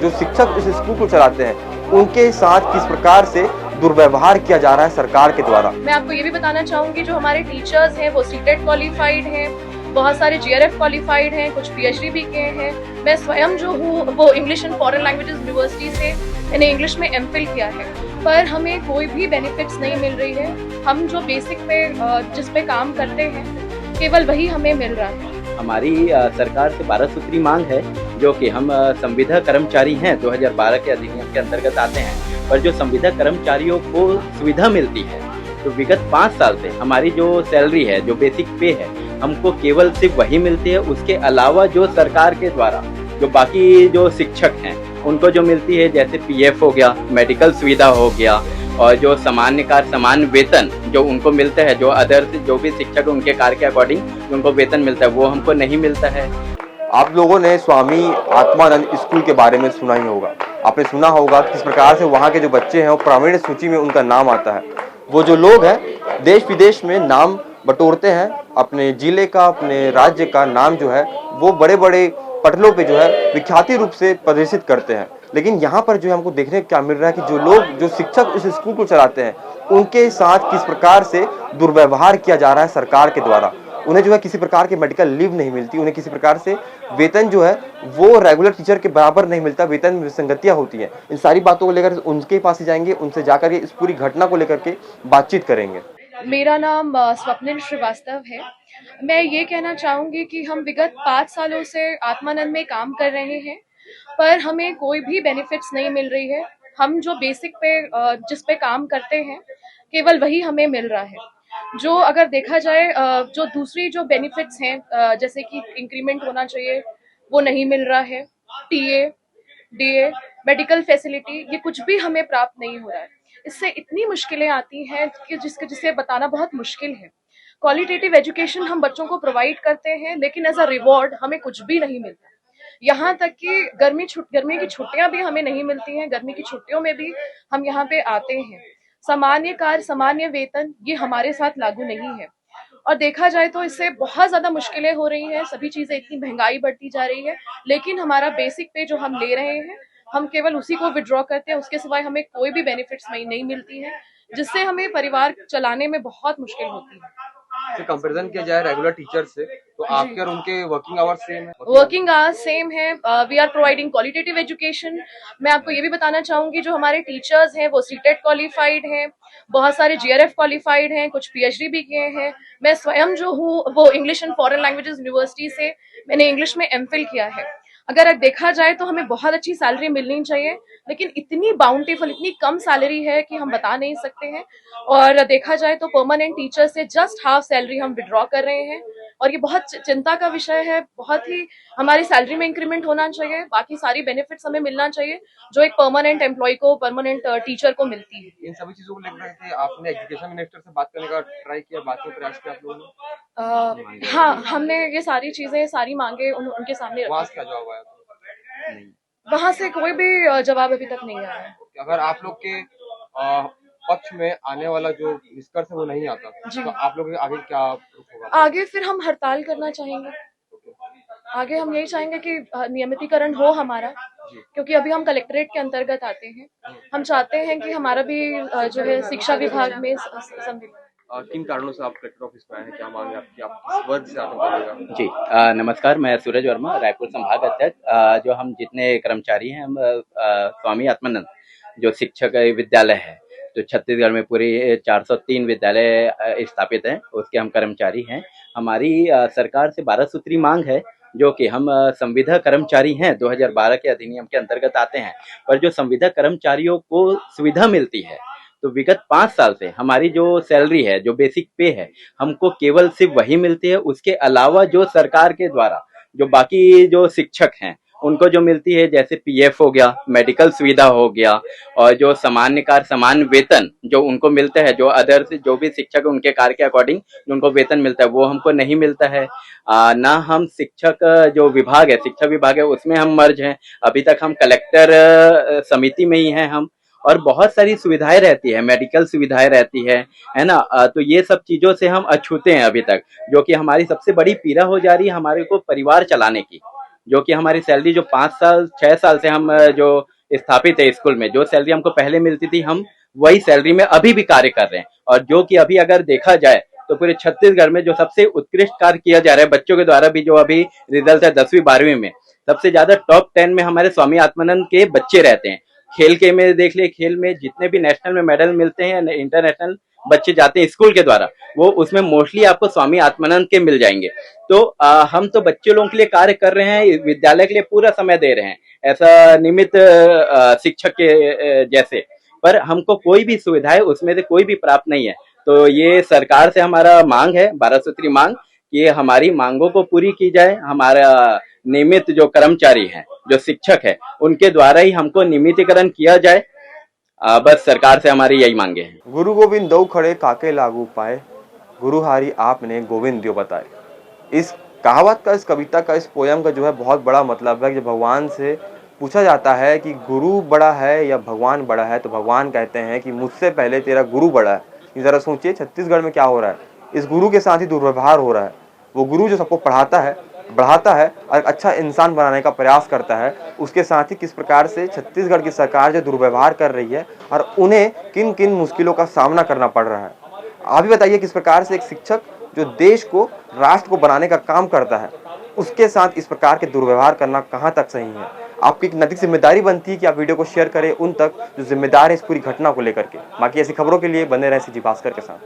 जो शिक्षक इस स्कूल को चलाते हैं उनके साथ किस प्रकार से दुर्व्यवहार किया जा रहा है सरकार के द्वारा। मैं आपको ये भी बताना चाहूंगी, जो हमारे टीचर्स हैं वो सीटेट क्वालिफाइड हैं, बहुत सारे जीआरएफ क्वालिफाइड हैं, कुछ पीएचडी भी किए हैं। मैं स्वयं जो हूँ वो English and foreign languages university से मैंने इंग्लिश में एमफिल किया है, पर हमें कोई भी बेनिफिट्स नहीं मिल रही है। हम जो बेसिक पे जिस पे काम करते हैं केवल वही हमें मिल रहा है। हमारी सरकार से 12 सूत्री मांग है, जो कि हम संविदा कर्मचारी हैं, 2012 के अधिनियम के अंतर्गत आते हैं, पर जो संविदा कर्मचारियों को सुविधा मिलती है, तो विगत 5 साल से हमारी जो सैलरी है, जो बेसिक पे है, हमको केवल सिर्फ वही मिलती है। उसके अलावा जो सरकार के द्वारा जो बाकी जो शिक्षक हैं उनको जो मिलती है, जैसे पीएफ हो गया, मेडिकल सुविधा हो गया, और जो सामान्य कार्य समान वेतन जो उनको मिलता है, जो अदर जो भी शिक्षक उनके कार्य के अकॉर्डिंग उनको वेतन मिलता है, वो हमको नहीं मिलता है। आप लोगों ने स्वामी आत्मानंद स्कूल के बारे में सुना ही होगा, आपने सुना होगा किस प्रकार से वहाँ के जो बच्चे हैं वो प्रावीण्य सूची में उनका नाम आता है। वो जो लोग हैं देश विदेश में नाम बटोरते हैं, अपने जिले का, अपने राज्य का नाम जो है वो बड़े बड़े पटलों पे जो है विख्याति रूप से प्रदर्शित करते हैं। लेकिन यहाँ पर जो है हमको देखने को क्या मिल रहा है कि जो लोग, जो शिक्षक इस स्कूल को चलाते हैं उनके साथ किस प्रकार से दुर्व्यवहार किया जा रहा है सरकार के द्वारा। उन्हें जो है किसी प्रकार की मेडिकल लीव नहीं मिलती, उन्हें किसी प्रकार से वेतन जो है वो रेगुलर टीचर के बराबर नहीं मिलता, वेतन में विसंगतियां होती हैं। इन सारी बातों को लेकर उनके पास ही जाएंगे, उनसे जाकर के इस पूरी घटना को लेकर के बातचीत करेंगे। मेरा नाम स्वप्निल श्रीवास्तव है। मैं ये कहना चाहूँगी कि हम विगत 5 सालों से आत्मानंद में काम कर रहे हैं, पर हमें कोई भी बेनिफिट्स नहीं मिल रही है। हम जो बेसिक पे जिस पे काम करते हैं केवल वही हमें मिल रहा है। जो अगर देखा जाए जो दूसरी जो बेनिफिट्स हैं, जैसे कि इंक्रीमेंट होना चाहिए वो नहीं मिल रहा है, टीए, डीए, मेडिकल फैसिलिटी, ये कुछ भी हमें प्राप्त नहीं हो रहा है। इससे इतनी मुश्किलें आती हैं कि जिसे बताना बहुत मुश्किल है। क्वालिटेटिव एजुकेशन हम बच्चों को प्रोवाइड करते हैं, लेकिन एज अ रिवॉर्ड हमें कुछ भी नहीं मिलता। यहाँ तक कि गर्मी की छुट्टियां भी हमें नहीं मिलती हैं। गर्मी की छुट्टियों में भी हम यहाँ पे आते हैं। सामान्य कार्य सामान्य वेतन ये हमारे साथ लागू नहीं है, और देखा जाए तो इससे बहुत ज्यादा मुश्किलें हो रही हैं। सभी चीजें, इतनी महंगाई बढ़ती जा रही है, लेकिन हमारा बेसिक पे जो हम ले रहे हैं हम केवल उसी को विड्रॉ करते हैं। उसके सिवाय हमें कोई भी बेनिफिट्स नहीं मिलती है, जिससे हमें परिवार चलाने में बहुत मुश्किल होती है। तो कंपैरिजन किया जाए रेगुलर टीचर से, तो आपके और उनके वर्किंग आवर्स सेम है? वर्किंग आवर्स सेम है। We are providing qualitative education. मैं आपको ये भी बताना चाहूंगी, जो हमारे टीचर्स हैं वो सीटेट क्वालिफाइड हैं, बहुत सारे जीआरएफ क्वालिफाइड हैं, कुछ पीएचडी भी किए हैं। मैं स्वयं जो हूँ वो English and foreign languages university से मैंने इंग्लिश में एमफिल किया है। अगर देखा जाए तो हमें बहुत अच्छी सैलरी मिलनी चाहिए, लेकिन इतनी बाउंटीफुल, इतनी कम सैलरी है कि हम बता नहीं सकते हैं। और देखा जाए तो परमानेंट टीचर से जस्ट हाफ सैलरी हम विड्रॉ कर रहे हैं, और ये बहुत चिंता का विषय है। बहुत ही हमारी सैलरी में इंक्रीमेंट होना चाहिए, बाकी सारी बेनिफिट्स हमें मिलना चाहिए जो एक परमानेंट एम्प्लॉय को, परमानेंट टीचर को मिलती है। इन सभी चीजों को लेकर आपने एजुकेशन मिनिस्टर से बात करने का ट्राई किया, बात का प्रयास किया आप लोगों ने? हाँ, हमने ये सारी चीजें, सारी मांगे उनके सामने रखी। क्या जवाब आया? वहां से कोई भी जवाब अभी तक नहीं आया है। अगर आप लोग के पक्ष में आने वाला जो निष्कर्ष है वो नहीं आता, तो आप लोग आगे क्या होगा? आगे फिर हम हड़ताल करना चाहेंगे। आगे हम यही चाहेंगे कि नियमितीकरण हो हमारा, क्योंकि अभी हम कलेक्ट्रेट के अंतर्गत आते हैं। हम चाहते हैं कि हमारा भी जो है शिक्षा विभाग में किन कारणों से आप कलेक्टर ऑफिस में आए हैं, क्या मांग है आपकी, आप किस वर्ग से आते हैं? जी, नमस्कार, मैं सूरज वर्मा, रायपुर संभाग अध्यक्ष। जो हम जितने कर्मचारी हैं, हम स्वामी आत्मानंद जो शिक्षक विद्यालय है, जो छत्तीसगढ़ में पूरी 403 विद्यालय स्थापित हैं, उसके हम कर्मचारी हैं। हमारी सरकार से 12 सूत्री मांग है, जो कि हम संविदा कर्मचारी हैं, 2012 के अधिनियम के अंतर्गत आते हैं, पर जो संविदा कर्मचारियों को सुविधा मिलती है, तो विगत 5 साल से हमारी जो सैलरी है, जो बेसिक पे है, हमको केवल सिर्फ वही मिलती है। उसके अलावा जो सरकार के द्वारा जो बाकी जो शिक्षक हैं उनको जो मिलती है, जैसे पीएफ हो गया, मेडिकल सुविधा हो गया, और जो सामान्य कार्य समान वेतन जो उनको मिलता है, जो अदर जो भी शिक्षक उनके कार्य के अकॉर्डिंग उनको वेतन मिलता है, वो हमको नहीं मिलता है। ना हम शिक्षक जो विभाग है, शिक्षा विभाग है, उसमें हम मर्ज हैं। अभी तक हम कलेक्टर समिति में ही हैं हम, और बहुत सारी सुविधाएं रहती है, मेडिकल सुविधाएं रहती है ना। तो ये सब चीजों से हम अछूते हैं अभी तक, जो कि हमारी सबसे बड़ी पीड़ा हो जा रही है हमारे को परिवार चलाने की। जो कि हमारी सैलरी जो 5 साल 6 साल से हम जो स्थापित है स्कूल में, जो सैलरी हमको पहले मिलती थी, हम वही सैलरी में अभी भी कार्य कर रहे हैं। और जो कि अभी अगर देखा जाए तो पूरे छत्तीसगढ़ में जो सबसे उत्कृष्ट कार्य किया जा रहा है बच्चों के द्वारा भी, जो अभी रिजल्ट है 10वीं 12वीं में, सबसे ज्यादा टॉप 10 में हमारे स्वामी आत्मानंद के बच्चे रहते हैं। खेल के में देख ले, खेल में जितने भी नेशनल में मेडल मिलते हैं, इंटरनेशनल बच्चे जाते हैं स्कूल के द्वारा, वो उसमें मोस्टली आपको स्वामी आत्मानंद के मिल जाएंगे। तो हम तो बच्चे लोगों के लिए कार्य कर रहे हैं, विद्यालय के लिए पूरा समय दे रहे हैं, ऐसा निमित्त शिक्षक के जैसे, पर हमको कोई भी सुविधाएं उसमें से कोई भी प्राप्त नहीं है। तो ये सरकार से हमारा मांग है, 12 सूत्री मांग, कि हमारी मांगों को पूरी की जाए। हमारा नियमित जो कर्मचारी हैं, जो शिक्षक है, उनके द्वारा ही हमको नियमितीकरण किया जाए। बस सरकार से हमारी यही मांगे हैं। गुरु गोविंद दो खड़े काके लागू पाए, गुरुहारी आपने गोविंद दियो बताए। इस कहावत का, इस कविता का, इस पोयम का जो है बहुत बड़ा मतलब है कि जब भगवान से पूछा जाता है कि गुरु बड़ा है या भगवान बड़ा है, तो भगवान कहते हैं कि मुझसे पहले तेरा गुरु बड़ा है। जरा सोचिए छत्तीसगढ़ में क्या हो रहा है, इस गुरु के साथ ही दुर्व्यवहार हो रहा है। वो गुरु जो सबको पढ़ाता है, बढ़ाता है और एक अच्छा इंसान बनाने का प्रयास करता है, उसके साथ ही किस प्रकार से छत्तीसगढ़ की सरकार जो दुर्व्यवहार कर रही है और उन्हें किन किन मुश्किलों का सामना करना पड़ रहा है। आप ही बताइए किस प्रकार से एक शिक्षक जो देश को, राष्ट्र को बनाने का काम करता है, उसके साथ इस प्रकार के दुर्व्यवहार करना कहाँ तक सही है। आपकी एक नैतिक जिम्मेदारी बनती है कि आप वीडियो को शेयर करें उन तक जो जिम्मेदार है इस पूरी घटना को लेकर के। बाकी ऐसी खबरों के लिए बने रहें CG भास्कर के साथ।